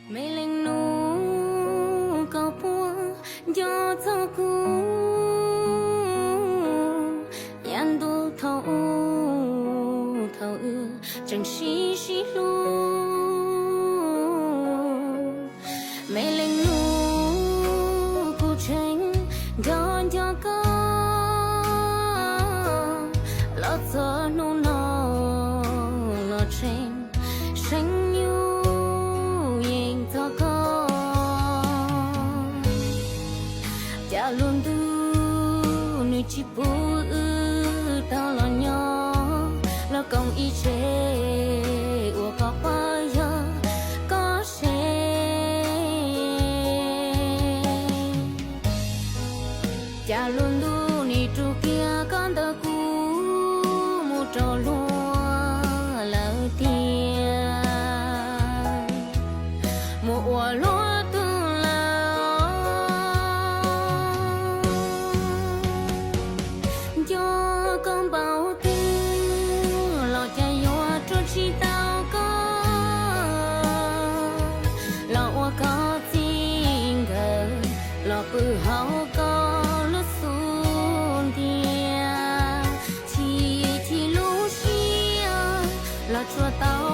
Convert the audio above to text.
mây lên nụ cao buông gió thâu cu yan đô thâu thâu chẳng xí xí lu mây lên nụ cu tranh gió gió có lót gió nụ nó lót tranh xanh cha luôn tu nuôi chi bố tao lo nhỏ lo công y chế ủa có bao giờ có sẽ cha luôn tu ni tru kia con tơ cú một trò lúa lỡ tiền một ủa lúa cho con bao tư lo cha yo cho chi tao có lo có tình cờ lo bự hậu có lo xuân tia thì lu xia lo cho tao